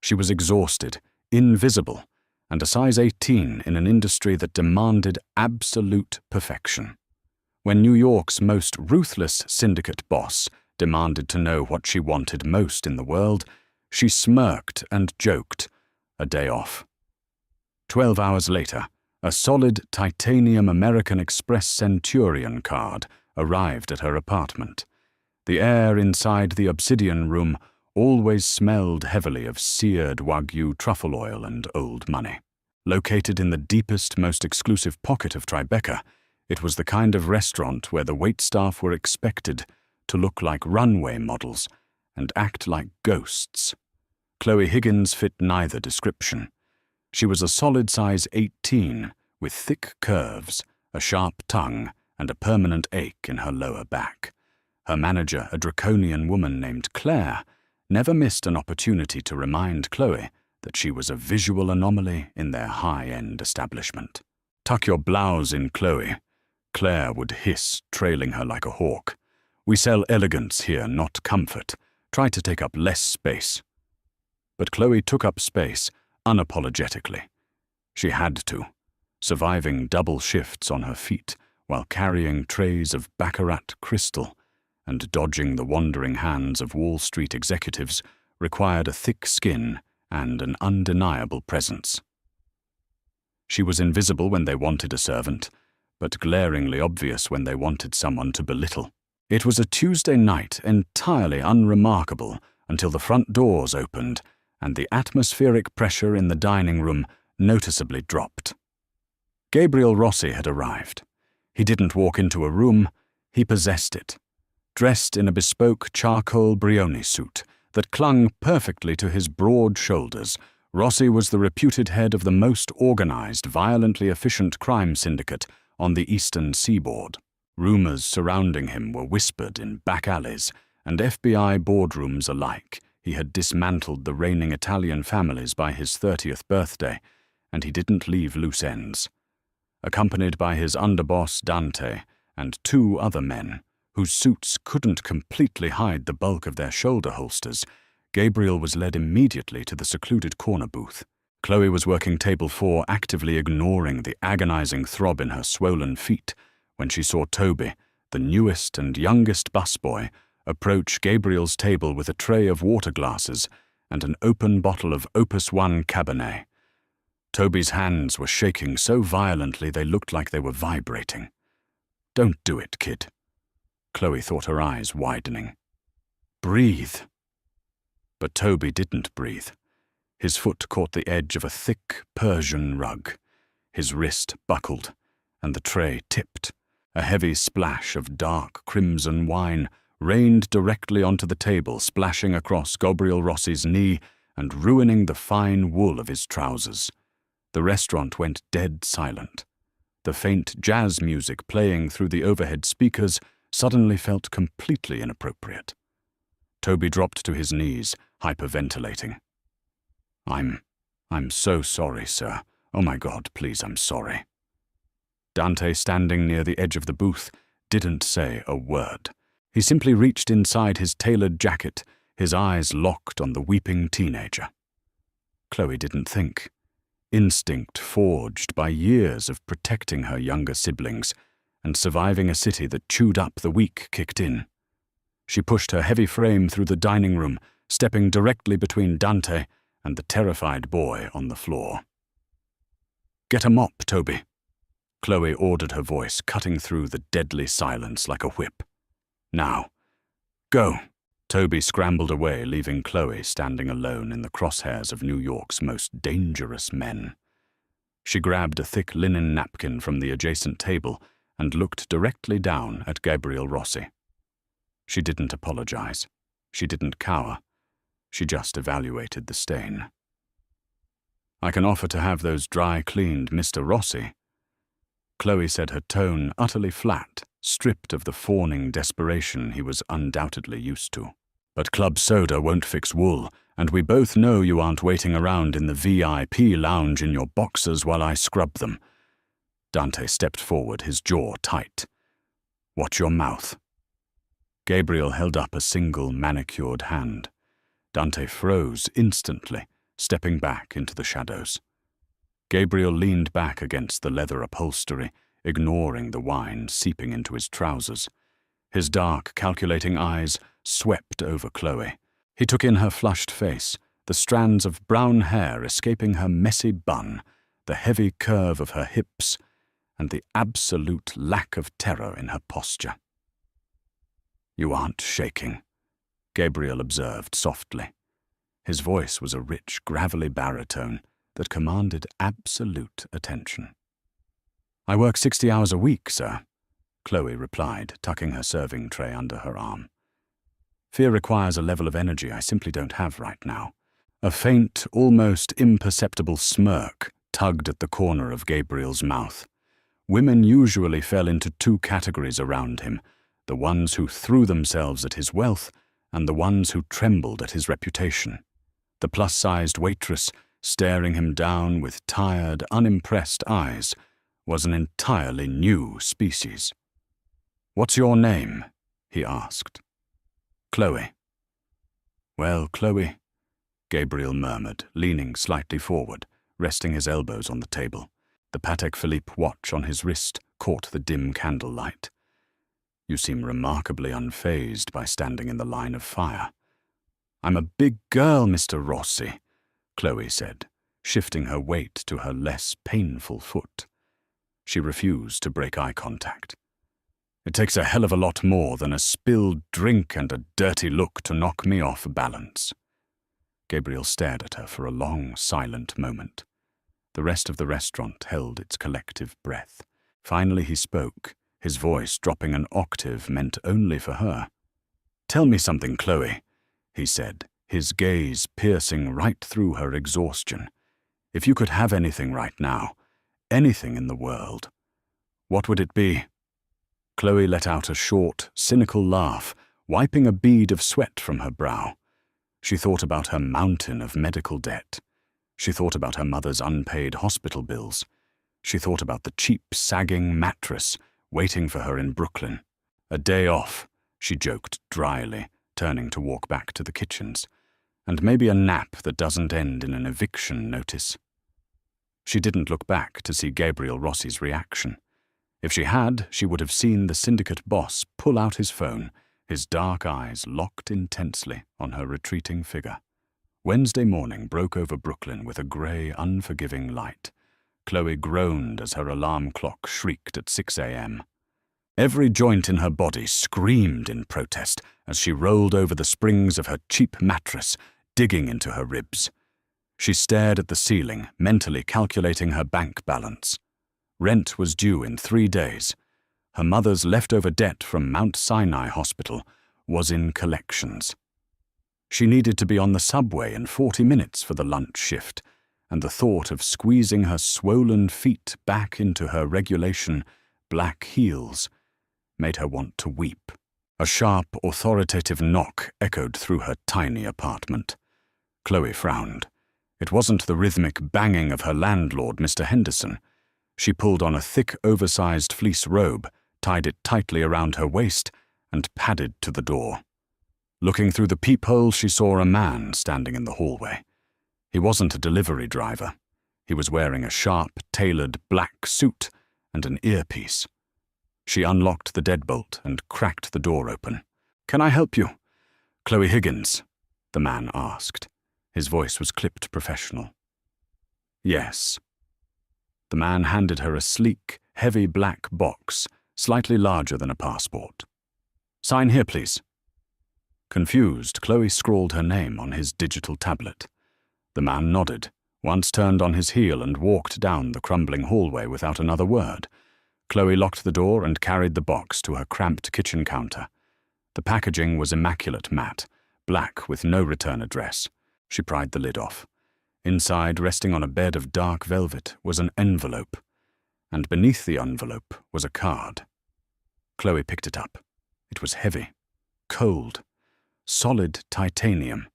She was exhausted, invisible, and a size 18 in an industry that demanded absolute perfection. When New York's most ruthless syndicate boss demanded to know what she wanted most in the world, she smirked and joked, a day off. 12 hours later, a solid titanium American Express Centurion card arrived at her apartment. The air inside the obsidian room always smelled heavily of seared Wagyu truffle oil and old money. Located in the deepest, most exclusive pocket of Tribeca, it was the kind of restaurant where the waitstaff were expected to look like runway models and act like ghosts. Chloe Higgins fit neither description. She was a solid size 18 with thick curves, a sharp tongue, and a permanent ache in her lower back. Her manager, a draconian woman named Claire, never missed an opportunity to remind Chloe that she was a visual anomaly in their high-end establishment. "Tuck your blouse in, Chloe," Claire would hiss, trailing her like a hawk. "We sell elegance here, not comfort. Try to take up less space." But Chloe took up space unapologetically. She had to, surviving double shifts on her feet while carrying trays of baccarat crystal and dodging the wandering hands of Wall Street executives required a thick skin and an undeniable presence. She was invisible when they wanted a servant, but glaringly obvious when they wanted someone to belittle. It was a Tuesday night entirely unremarkable until the front doors opened and the atmospheric pressure in the dining room noticeably dropped. Gabriel Rossi had arrived. He didn't walk into a room, he possessed it. Dressed in a bespoke charcoal Brioni suit that clung perfectly to his broad shoulders, Rossi was the reputed head of the most organized, violently efficient crime syndicate on the eastern seaboard. Rumors surrounding him were whispered in back alleys and FBI boardrooms alike. He had dismantled the reigning Italian families by his 30th birthday, and he didn't leave loose ends. Accompanied by his underboss Dante and 2 other men, whose suits couldn't completely hide the bulk of their shoulder holsters, Gabriel was led immediately to the secluded corner booth. Chloe was working table 4, actively ignoring the agonizing throb in her swollen feet when she saw Toby, the newest and youngest busboy, approach Gabriel's table with a tray of water glasses and an open bottle of Opus 1 Cabernet. Toby's hands were shaking so violently they looked like they were vibrating. "Don't do it, kid." Chloe thought, her eyes widening. "Breathe." But Toby didn't breathe. His foot caught the edge of a thick Persian rug. His wrist buckled, and the tray tipped. A heavy splash of dark crimson wine rained directly onto the table, splashing across Gabriel Rossi's knee and ruining the fine wool of his trousers. The restaurant went dead silent. The faint jazz music playing through the overhead speakers suddenly felt completely inappropriate. Toby dropped to his knees, hyperventilating. I'm so sorry, sir. Oh my God, please, I'm sorry." Dante, standing near the edge of the booth, didn't say a word. He simply reached inside his tailored jacket, his eyes locked on the weeping teenager. Chloe didn't think. Instinct forged by years of protecting her younger siblings and surviving a city that chewed up the weak kicked in. She pushed her heavy frame through the dining room, stepping directly between Dante and the terrified boy on the floor. "Get a mop, Toby," Chloe ordered, her voice cutting through the deadly silence like a whip. "Now, go." Toby scrambled away, leaving Chloe standing alone in the crosshairs of New York's most dangerous men. She grabbed a thick linen napkin from the adjacent table and looked directly down at Gabriel Rossi. She didn't apologize. She didn't cower. She just evaluated the stain. "I can offer to have those dry cleaned, Mr. Rossi," Chloe said, her tone utterly flat, stripped of the fawning desperation he was undoubtedly used to. "But club soda won't fix wool, and we both know you aren't waiting around in the VIP lounge in your boxers while I scrub them." Dante stepped forward, his jaw tight. "Watch your mouth." Gabriel held up a single manicured hand. Dante froze instantly, stepping back into the shadows. Gabriel leaned back against the leather upholstery, ignoring the wine seeping into his trousers. His dark, calculating eyes swept over Chloe. He took in her flushed face, the strands of brown hair escaping her messy bun, the heavy curve of her hips, and the absolute lack of terror in her posture. "You aren't shaking," Gabriel observed softly. His voice was a rich, gravelly baritone that commanded absolute attention. "I work 60 hours a week, sir," Chloe replied, tucking her serving tray under her arm. "Fear requires a level of energy I simply don't have right now." A faint, almost imperceptible smirk tugged at the corner of Gabriel's mouth. Women usually fell into two categories around him, the ones who threw themselves at his wealth and the ones who trembled at his reputation. The plus-sized waitress, staring him down with tired, unimpressed eyes, was an entirely new species. "What's your name?" he asked. "Chloe." "Well, Chloe," Gabriel murmured, leaning slightly forward, resting his elbows on the table. The Patek Philippe watch on his wrist caught the dim candlelight. "You seem remarkably unfazed by standing in the line of fire." "I'm a big girl, Mr. Rossi," Chloe said, shifting her weight to her less painful foot. She refused to break eye contact. "It takes a hell of a lot more than a spilled drink and a dirty look to knock me off balance." Gabriel stared at her for a long, silent moment. The rest of the restaurant held its collective breath. Finally he spoke, his voice dropping an octave meant only for her. "Tell me something, Chloe," he said, his gaze piercing right through her exhaustion. "If you could have anything right now, anything in the world, what would it be?" Chloe let out a short, cynical laugh, wiping a bead of sweat from her brow. She thought about her mountain of medical debt. She thought about her mother's unpaid hospital bills. She thought about the cheap, sagging mattress waiting for her in Brooklyn. "A day off," she joked dryly, turning to walk back to the kitchens. "And maybe a nap that doesn't end in an eviction notice." She didn't look back to see Gabriel Rossi's reaction. If she had, she would have seen the syndicate boss pull out his phone, his dark eyes locked intensely on her retreating figure. Wednesday morning broke over Brooklyn with a grey, unforgiving light. Chloe groaned as her alarm clock shrieked at 6 a.m. Every joint in her body screamed in protest as she rolled over the springs of her cheap mattress, digging into her ribs. She stared at the ceiling, mentally calculating her bank balance. Rent was due in 3 days. Her mother's leftover debt from Mount Sinai Hospital was in collections. She needed to be on the subway in 40 minutes for the lunch shift, and the thought of squeezing her swollen feet back into her regulation black heels made her want to weep. A sharp, authoritative knock echoed through her tiny apartment. Chloe frowned. It wasn't the rhythmic banging of her landlord, Mr. Henderson. She pulled on a thick, oversized fleece robe, tied it tightly around her waist, and padded to the door. Looking through the peephole, she saw a man standing in the hallway. He wasn't a delivery driver. He was wearing a sharp, tailored black suit and an earpiece. She unlocked the deadbolt and cracked the door open. "Can I help you?" "Chloe Higgins?" the man asked. His voice was clipped professional. "Yes." The man handed her a sleek, heavy black box, slightly larger than a passport. "Sign here, please." Confused, Chloe scrawled her name on his digital tablet. The man nodded, once turned on his heel and walked down the crumbling hallway without another word. Chloe locked the door and carried the box to her cramped kitchen counter. The packaging was immaculate matte, black with no return address. She pried the lid off. Inside, resting on a bed of dark velvet, was an envelope, and beneath the envelope was a card. Chloe picked it up. It was heavy, cold, solid titanium.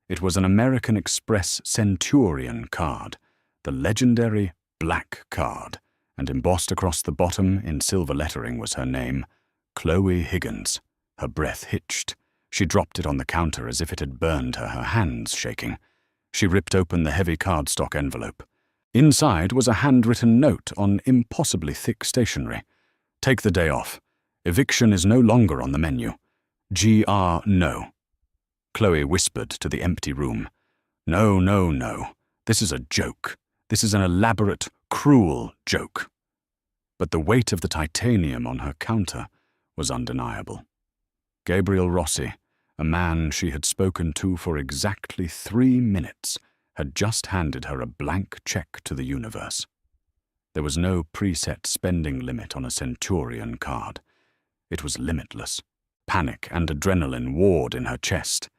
It was an American Express Centurion card, the legendary black card, and embossed across the bottom in silver lettering was her name, Chloe Higgins. Her breath hitched. She dropped it on the counter as if it had burned her, her hands shaking. She ripped open the heavy cardstock envelope. Inside was a handwritten note on impossibly thick stationery. "Take the day off. Eviction is no longer on the menu. Gr. No." Chloe whispered to the empty room. "No, no, no. This is a joke. This is an elaborate, cruel joke." But the weight of the titanium on her counter was undeniable. Gabriel Rossi, a man she had spoken to for exactly 3 minutes, had just handed her a blank check to the universe. There was no preset spending limit on a Centurion card. It was limitless. Panic and adrenaline warred in her chest.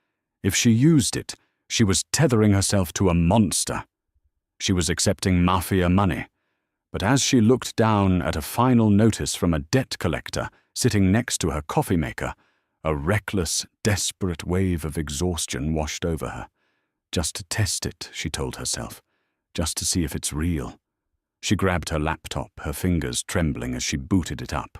If she used it, she was tethering herself to a monster. She was accepting mafia money. But as she looked down at a final notice from a debt collector sitting next to her coffee maker, a reckless, desperate wave of exhaustion washed over her. Just to test it, she told herself. Just to see if it's real. She grabbed her laptop, her fingers trembling as she booted it up.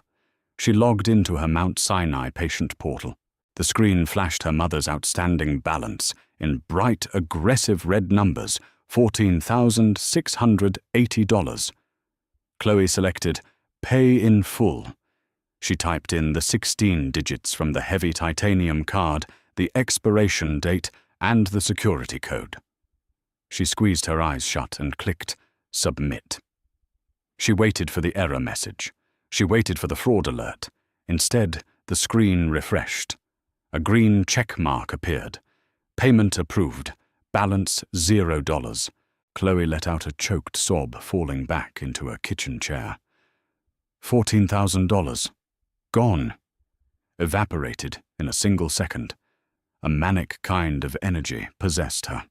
She logged into her Mount Sinai patient portal. The screen flashed her mother's outstanding balance in bright, aggressive red numbers, $14,680. Chloe selected Pay in Full. She typed in the 16 digits from the heavy titanium card, the expiration date, and the security code. She squeezed her eyes shut and clicked Submit. She waited for the error message. She waited for the fraud alert. Instead, the screen refreshed. A green check mark appeared. Payment approved. Balance $0. Chloe let out a choked sob, falling back into her kitchen chair. $14,000. Gone. Evaporated in a single second. A manic kind of energy possessed her.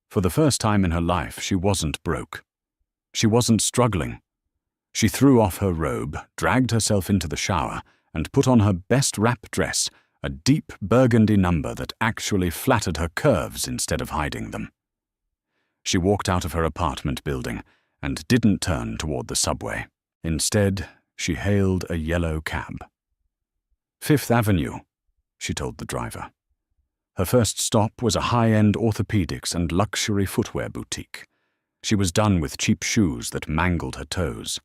For the first time in her life, she wasn't broke. She wasn't struggling. She threw off her robe, dragged herself into the shower, and put on her best wrap dress, a deep burgundy number that actually flattered her curves instead of hiding them. She walked out of her apartment building and didn't turn toward the subway. Instead, she hailed a yellow cab. "Fifth Avenue," she told the driver. Her first stop was a high-end orthopedics and luxury footwear boutique. She was done with cheap shoes that mangled her toes.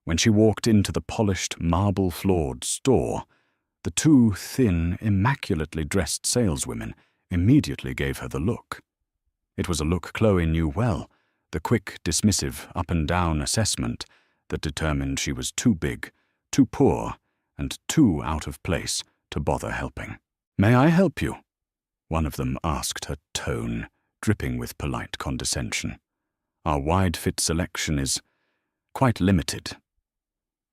When she walked into the polished, marble-floored store, the two thin, immaculately dressed saleswomen immediately gave her the look. It was a look Chloe knew well, the quick, dismissive, up-and-down assessment that determined she was too big, too poor, and too out of place to bother helping. "May I help you?" one of them asked, her tone dripping with polite condescension. "Our wide-fit selection is quite limited."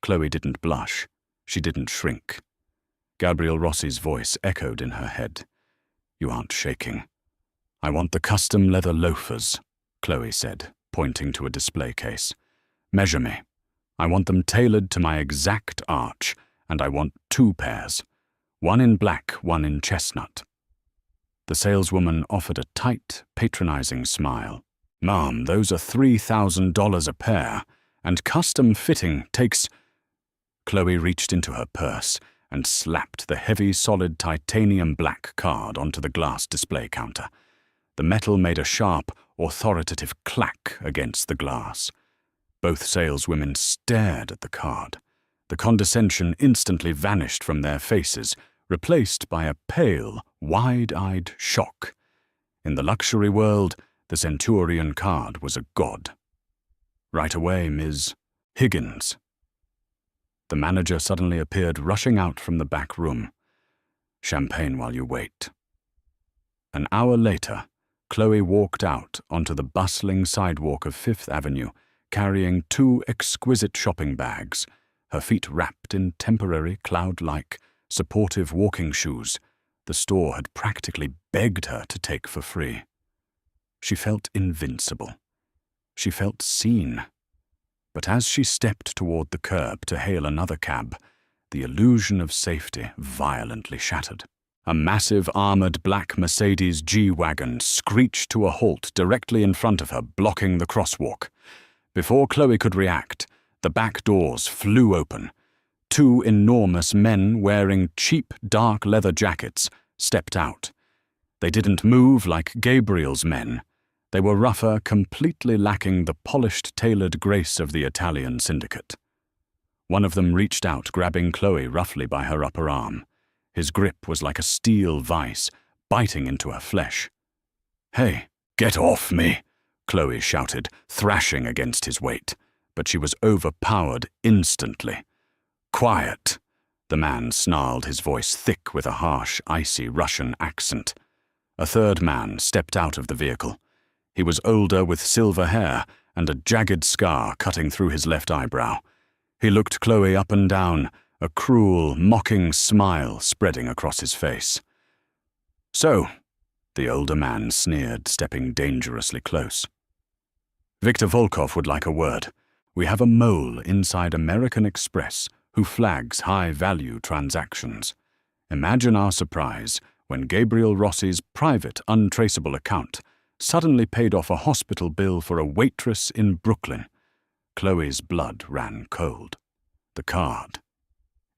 Chloe didn't blush. She didn't shrink. Gabriel Rossi's voice echoed in her head. "You aren't shaking." "I want the custom leather loafers," Chloe said, pointing to a display case. "Measure me. I want them tailored to my exact arch, and I want 2 pairs. One in black, one in chestnut." The saleswoman offered a tight, patronizing smile. "Ma'am, those are $3,000 a pair, and custom fitting takes—" Chloe reached into her purse and slapped the heavy, solid titanium black card onto the glass display counter. The metal made a sharp, authoritative clack against the glass. Both saleswomen stared at the card. The condescension instantly vanished from their faces, replaced by a pale, wide-eyed shock. In the luxury world, the Centurion card was a god. "Right away, Ms. Higgins." The manager suddenly appeared, rushing out from the back room. "Champagne while you wait." An hour later, Chloe walked out onto the bustling sidewalk of Fifth Avenue, carrying 2 exquisite shopping bags, her feet wrapped in temporary, cloud-like, supportive walking shoes the store had practically begged her to take for free. She felt invincible. She felt seen. But as she stepped toward the curb to hail another cab, the illusion of safety violently shattered. A massive armored black Mercedes G-Wagon screeched to a halt directly in front of her, blocking the crosswalk. Before Chloe could react, the back doors flew open. 2 enormous men wearing cheap dark leather jackets stepped out. They didn't move like Gabriel's men. They were rougher, completely lacking the polished, tailored grace of the Italian syndicate. One of them reached out, grabbing Chloe roughly by her upper arm. His grip was like a steel vice, biting into her flesh. "Hey, get off me!" Chloe shouted, thrashing against his weight, but she was overpowered instantly. "Quiet!" The man snarled, his voice thick with a harsh, icy Russian accent. A third man stepped out of the vehicle. He was older, with silver hair and a jagged scar cutting through his left eyebrow. He looked Chloe up and down, a cruel, mocking smile spreading across his face. "So," the older man sneered, stepping dangerously close. "Victor Volkov would like a word. We have a mole inside American Express who flags high-value transactions. Imagine our surprise when Gabriel Rossi's private, untraceable account suddenly paid off a hospital bill for a waitress in Brooklyn." Chloe's blood ran cold. The card.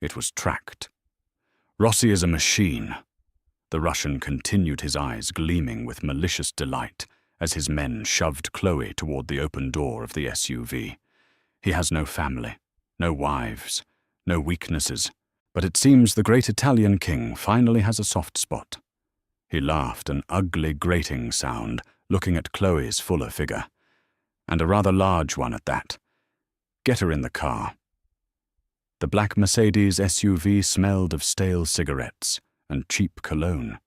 It was tracked. "Rossi is a machine." The Russian continued, his eyes gleaming with malicious delight as his men shoved Chloe toward the open door of the SUV. "He has no family, no wives, no weaknesses, but it seems the great Italian king finally has a soft spot." He laughed, an ugly, grating sound, looking at Chloe's fuller figure. "And a rather large one at that. Get her in the car." The black Mercedes SUV smelled of stale cigarettes and cheap cologne.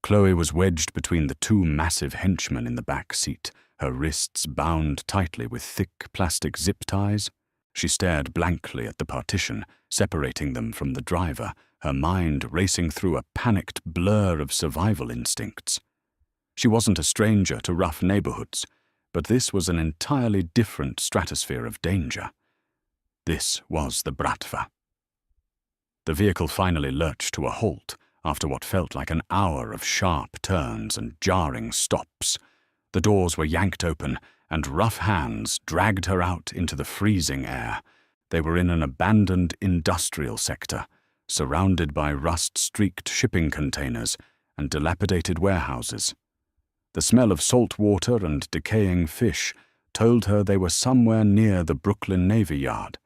Chloe was wedged between the two massive henchmen in the back seat, her wrists bound tightly with thick plastic zip ties. She stared blankly at the partition, separating them from the driver, her mind racing through a panicked blur of survival instincts. She wasn't a stranger to rough neighborhoods, but this was an entirely different stratosphere of danger. This was the Bratva. The vehicle finally lurched to a halt after what felt like an hour of sharp turns and jarring stops. The doors were yanked open, and rough hands dragged her out into the freezing air. They were in an abandoned industrial sector, surrounded by rust-streaked shipping containers and dilapidated warehouses. The smell of salt water and decaying fish told her they were somewhere near the Brooklyn Navy Yard.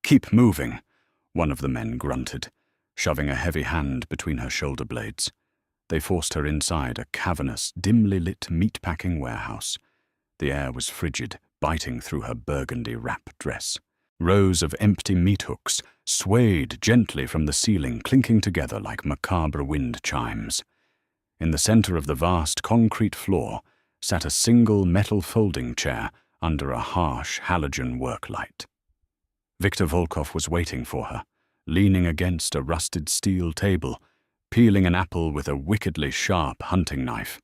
"Keep moving," one of the men grunted, shoving a heavy hand between her shoulder blades. They forced her inside a cavernous, dimly lit meatpacking warehouse. The air was frigid, biting through her burgundy wrap dress. Rows of empty meat hooks swayed gently from the ceiling, clinking together like macabre wind chimes. In the center of the vast concrete floor sat a single metal folding chair under a harsh halogen work light. Victor Volkov was waiting for her, leaning against a rusted steel table, peeling an apple with a wickedly sharp hunting knife.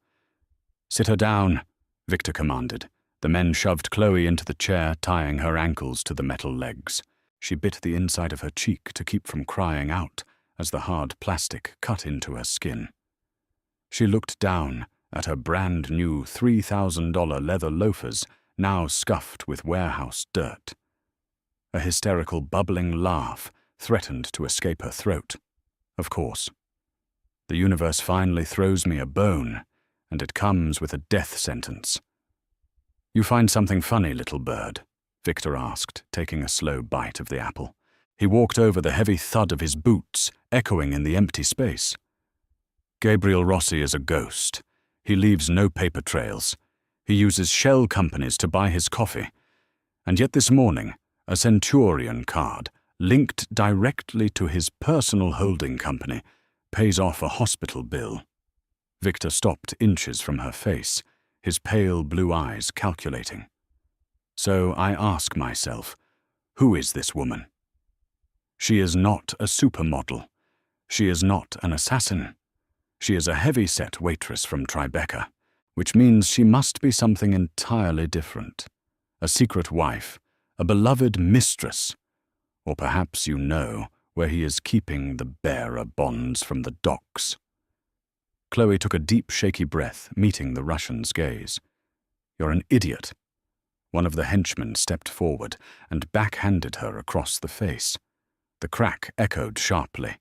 "Sit her down," Victor commanded. The men shoved Chloe into the chair, tying her ankles to the metal legs. She bit the inside of her cheek to keep from crying out as the hard plastic cut into her skin. She looked down at her brand-new $3,000 leather loafers, now scuffed with warehouse dirt. A hysterical, bubbling laugh threatened to escape her throat. "Of course. The universe finally throws me a bone, and it comes with a death sentence." "You find something funny, little bird?" Victor asked, taking a slow bite of the apple. He walked over the heavy thud of his boots, echoing in the empty space. "Gabriel Rossi is a ghost. He leaves no paper trails. He uses shell companies to buy his coffee. And yet this morning, a Centurion card, linked directly to his personal holding company, pays off a hospital bill." Victor stopped inches from her face, his pale blue eyes calculating. "So I ask myself, who is this woman? She is not a supermodel. She is not an assassin. She is a heavy-set waitress from Tribeca, which means she must be something entirely different. A secret wife, a beloved mistress, or perhaps you know where he is keeping the bearer bonds from the docks." Chloe took a deep, shaky breath, meeting the Russian's gaze. "You're an idiot." One of the henchmen stepped forward and backhanded her across the face. The crack echoed sharply.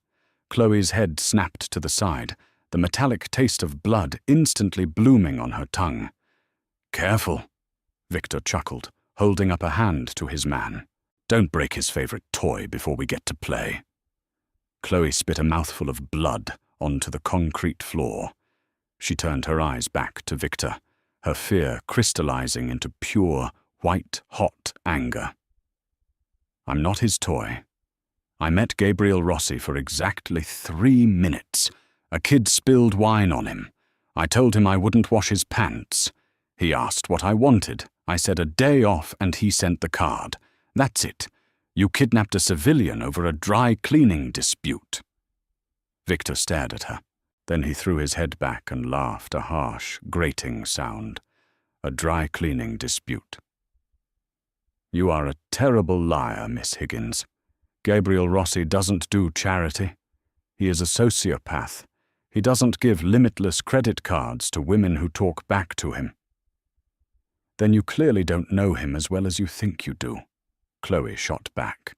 Chloe's head snapped to the side, the metallic taste of blood instantly blooming on her tongue. "Careful," Victor chuckled, holding up a hand to his man. "Don't break his favorite toy before we get to play." Chloe spit a mouthful of blood onto the concrete floor. She turned her eyes back to Victor, her fear crystallizing into pure, white-hot anger. "I'm not his toy. I met Gabriel Rossi for exactly 3 minutes. A kid spilled wine on him. I told him I wouldn't wash his pants. He asked what I wanted. I said a day off and he sent the card. That's it. You kidnapped a civilian over a dry cleaning dispute." Victor stared at her. Then he threw his head back and laughed, a harsh, grating sound. "A dry cleaning dispute." "You are a terrible liar, Miss Higgins. Gabriel Rossi doesn't do charity. He is a sociopath. He doesn't give limitless credit cards to women who talk back to him." "Then you clearly don't know him as well as you think you do," Chloe shot back.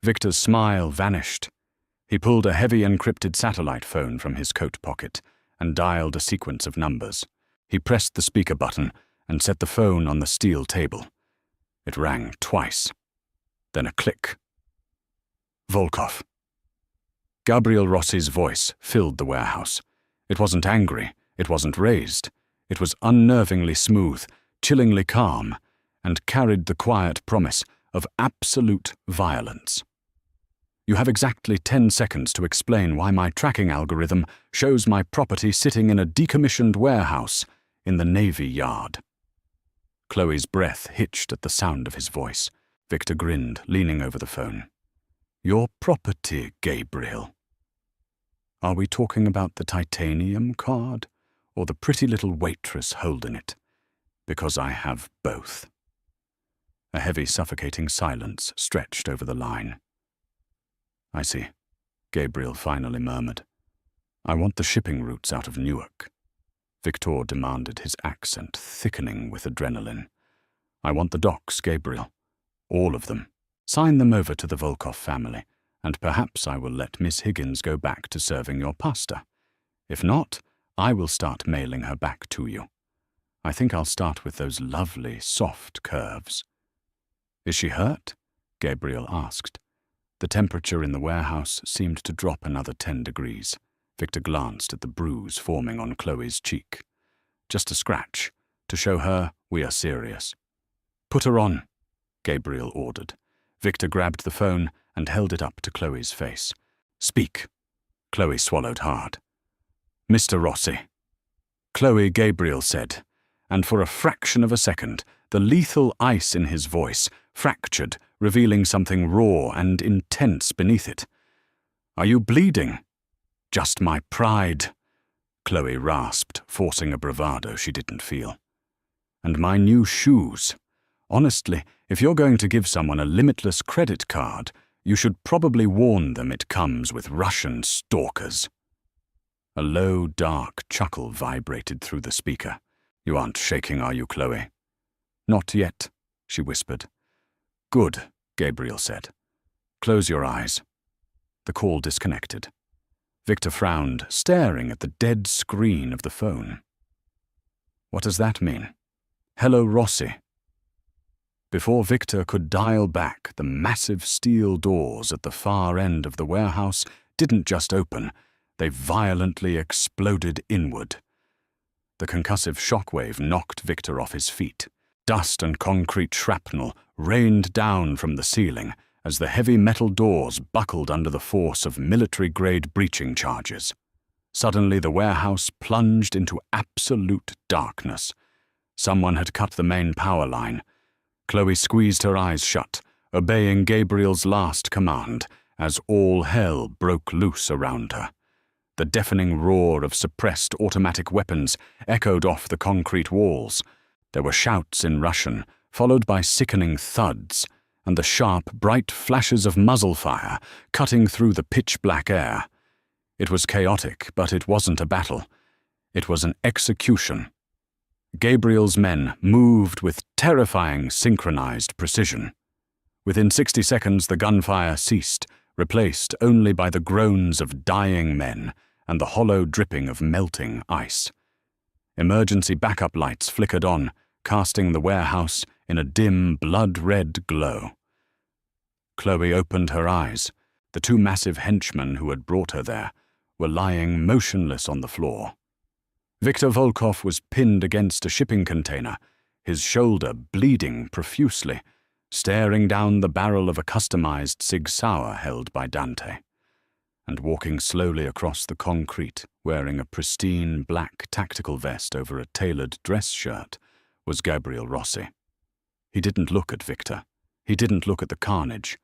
Victor's smile vanished. He pulled a heavy encrypted satellite phone from his coat pocket and dialed a sequence of numbers. He pressed the speaker button and set the phone on the steel table. It rang twice. Then a click. "Volkov." Gabriel Rossi's voice filled the warehouse. It wasn't angry, it wasn't raised. It was unnervingly smooth, chillingly calm, and carried the quiet promise of absolute violence. "You have exactly 10 seconds to explain why my tracking algorithm shows my property sitting in a decommissioned warehouse in the Navy Yard." Chloe's breath hitched at the sound of his voice. Victor grinned, leaning over the phone. "Your property, Gabriel. Are we talking about the titanium card or the pretty little waitress holding it? Because I have both." A heavy, suffocating silence stretched over the line. "I see," Gabriel finally murmured. "I want the shipping routes out of Newark." Victor demanded, his accent thickening with adrenaline. "I want the docks, Gabriel. All of them. Sign them over to the Volkov family, and perhaps I will let Miss Higgins go back to serving your pasta. If not, I will start mailing her back to you. I think I'll start with those lovely, soft curves." "Is she hurt?" Gabriel asked. The temperature in the warehouse seemed to drop another 10 degrees. Victor glanced at the bruise forming on Chloe's cheek. "Just a scratch, to show her we are serious." "Put her on," Gabriel ordered. Victor grabbed the phone and held it up to Chloe's face. "Speak." Chloe swallowed hard. "Mr. Rossi." "Chloe," Gabriel said, and for a fraction of a second, the lethal ice in his voice fractured, revealing something raw and intense beneath it. "Are you bleeding?" "Just my pride," Chloe rasped, forcing a bravado she didn't feel. "And my new shoes. Honestly, if you're going to give someone a limitless credit card, you should probably warn them it comes with Russian stalkers." A low, dark chuckle vibrated through the speaker. "You aren't shaking, are you, Chloe?" "Not yet," she whispered. "Good," Gabriel said. "Close your eyes." The call disconnected. Victor frowned, staring at the dead screen of the phone. "What does that mean?" "Hello, Rossi." Before Victor could dial back, the massive steel doors at the far end of the warehouse didn't just open, they violently exploded inward. The concussive shockwave knocked Victor off his feet. Dust and concrete shrapnel rained down from the ceiling as the heavy metal doors buckled under the force of military-grade breaching charges. Suddenly the warehouse plunged into absolute darkness. Someone had cut the main power line. Chloe squeezed her eyes shut, obeying Gabriel's last command, as all hell broke loose around her. The deafening roar of suppressed automatic weapons echoed off the concrete walls. There were shouts in Russian, followed by sickening thuds, and the sharp, bright flashes of muzzle fire cutting through the pitch-black air. It was chaotic, but it wasn't a battle. It was an execution. Gabriel's men moved with terrifying synchronized precision. Within 60 seconds the gunfire ceased, replaced only by the groans of dying men and the hollow dripping of melting ice. Emergency backup lights flickered on, casting the warehouse in a dim, blood-red glow. Chloe opened her eyes. The two massive henchmen who had brought her there were lying motionless on the floor. Viktor Volkov was pinned against a shipping container, his shoulder bleeding profusely, staring down the barrel of a customized Sig Sauer held by Dante. And walking slowly across the concrete, wearing a pristine black tactical vest over a tailored dress shirt, was Gabriel Rossi. He didn't look at Victor. He didn't look at the carnage.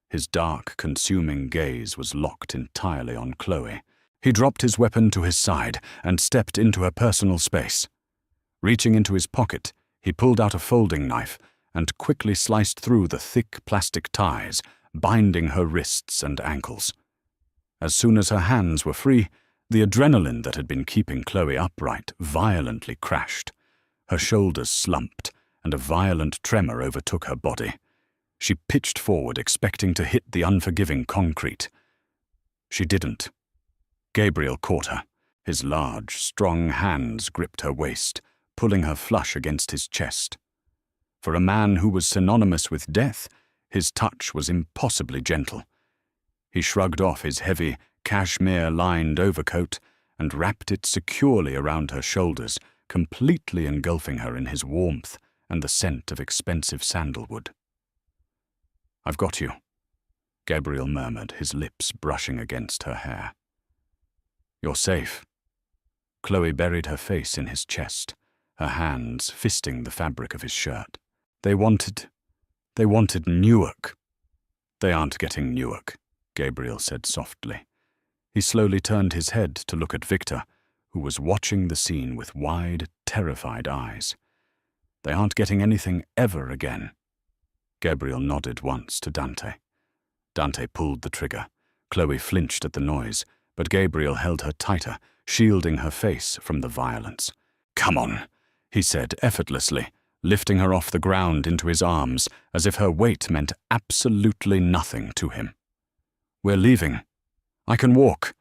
His dark, consuming gaze was locked entirely on Chloe. He dropped his weapon to his side and stepped into her personal space. Reaching into his pocket, he pulled out a folding knife and quickly sliced through the thick plastic ties, binding her wrists and ankles. As soon as her hands were free, the adrenaline that had been keeping Chloe upright violently crashed. Her shoulders slumped, and a violent tremor overtook her body. She pitched forward, expecting to hit the unforgiving concrete. She didn't. Gabriel caught her. His large, strong hands gripped her waist, pulling her flush against his chest. For a man who was synonymous with death, his touch was impossibly gentle. He shrugged off his heavy, cashmere-lined overcoat and wrapped it securely around her shoulders, completely engulfing her in his warmth and the scent of expensive sandalwood. "I've got you," Gabriel murmured, his lips brushing against her hair. "You're safe." Chloe buried her face in his chest, her hands fisting the fabric of his shirt. They wanted Newark." "They aren't getting Newark," Gabriel said softly. He slowly turned his head to look at Victor, who was watching the scene with wide, terrified eyes. "They aren't getting anything ever again." Gabriel nodded once to Dante. Dante pulled the trigger. Chloe flinched at the noise, but Gabriel held her tighter, shielding her face from the violence. "Come on," he said effortlessly, lifting her off the ground into his arms as if her weight meant absolutely nothing to him. "We're leaving." "I can walk,"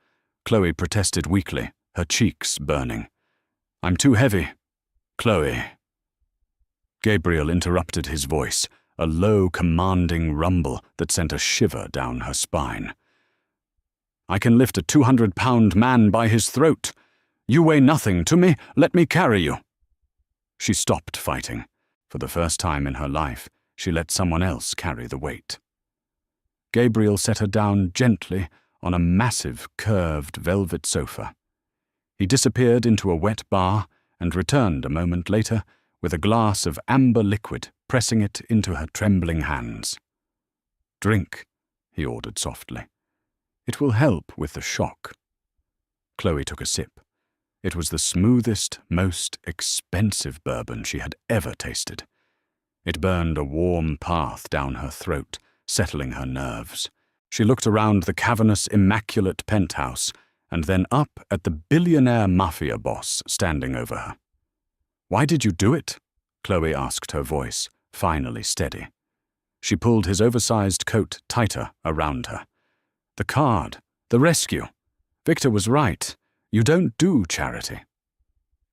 Chloe protested weakly, her cheeks burning. "I'm too heavy." "Chloe." Gabriel interrupted his voice, a low, commanding rumble that sent a shiver down her spine. "I can lift a 200-pound man by his throat. You weigh nothing to me. Let me carry you." She stopped fighting. For the first time in her life, she let someone else carry the weight. Gabriel set her down gently on a massive, curved velvet sofa. He disappeared into a wet bar and returned a moment later with a glass of amber liquid, pressing it into her trembling hands. "Drink," he ordered softly. "It will help with the shock." Chloe took a sip. It was the smoothest, most expensive bourbon she had ever tasted. It burned a warm path down her throat, settling her nerves. She looked around the cavernous, immaculate penthouse and then up at the billionaire Mafia Boss standing over her. "Why did you do it?" Chloe asked, her voice finally steady. She pulled his oversized coat tighter around her. "The card, the rescue. Victor was right. You don't do charity."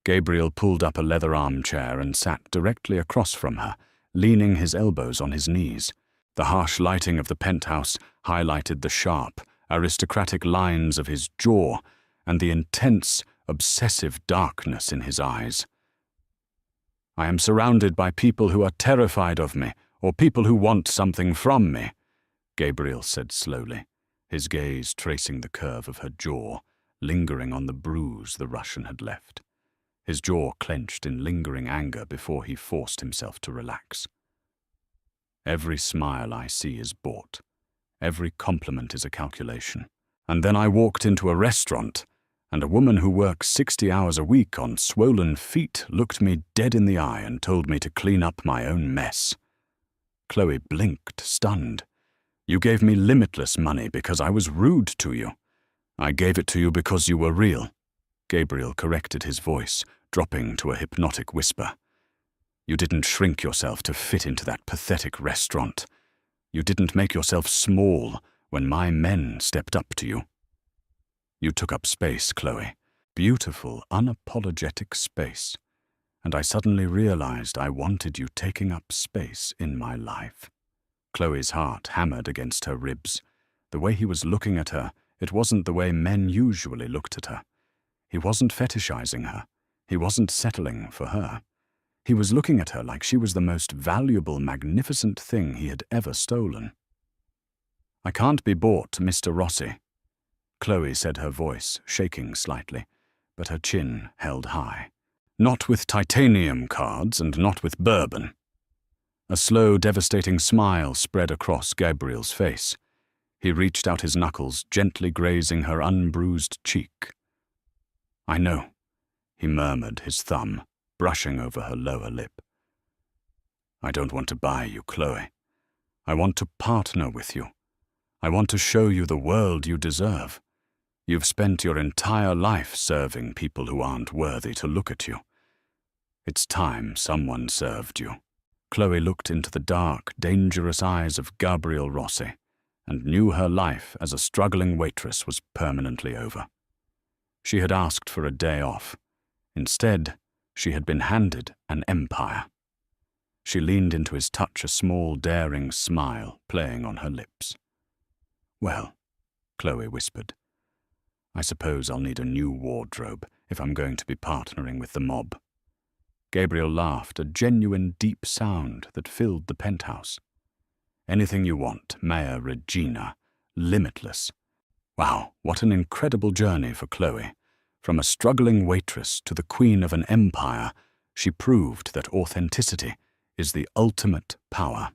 Gabriel pulled up a leather armchair and sat directly across from her, leaning his elbows on his knees. The harsh lighting of the penthouse highlighted the sharp, aristocratic lines of his jaw and the intense, obsessive darkness in his eyes. "I am surrounded by people who are terrified of me, or people who want something from me," Gabriel said slowly, his gaze tracing the curve of her jaw, lingering on the bruise the Russian had left. His jaw clenched in lingering anger before he forced himself to relax. "Every smile I see is bought. Every compliment is a calculation. And then I walked into a restaurant, and a woman who works 60 hours a week on swollen feet looked me dead in the eye and told me to clean up my own mess." Chloe blinked, stunned. "You gave me limitless money because I was rude to you." "I gave it to you because you were real," Gabriel corrected his voice, dropping to a hypnotic whisper. "You didn't shrink yourself to fit into that pathetic restaurant. You didn't make yourself small when my men stepped up to you." You took up space, Chloe. Beautiful, unapologetic space. And I suddenly realized I wanted you taking up space in my life. Chloe's heart hammered against her ribs. The way he was looking at her, it wasn't the way men usually looked at her. He wasn't fetishizing her. He wasn't settling for her. He was looking at her like she was the most valuable, magnificent thing he had ever stolen. "I can't be bought, Mr. Rossi," Chloe said, her voice shaking slightly, but her chin held high. "Not with titanium cards and not with bourbon." A slow, devastating smile spread across Gabriel's face. He reached out his knuckles, gently grazing her unbruised cheek. "I know," he murmured, his thumb brushing over her lower lip. "I don't want to buy you, Chloe. I want to partner with you. I want to show you the world you deserve. You've spent your entire life serving people who aren't worthy to look at you. It's time someone served you." Chloe looked into the dark, dangerous eyes of Gabriel Rossi and knew her life as a struggling waitress was permanently over. She had asked for a day off. Instead, she had been handed an empire. She leaned into his touch, a small, daring smile playing on her lips. "Well," Chloe whispered, "I suppose I'll need a new wardrobe if I'm going to be partnering with the mob." Gabriel laughed, a genuine deep sound that filled the penthouse. "Anything you want, Mayor Regina. Limitless." Wow, what an incredible journey for Chloe. From a struggling waitress to the queen of an empire, she proved that authenticity is the ultimate power.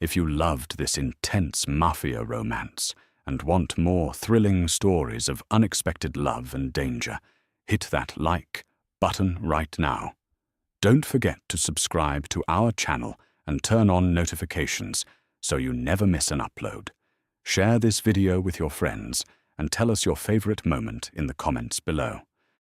If you loved this intense mafia romance and want more thrilling stories of unexpected love and danger, hit that like button right now. Don't forget to subscribe to our channel and turn on notifications so you never miss an upload. Share this video with your friends and tell us your favorite moment in the comments below.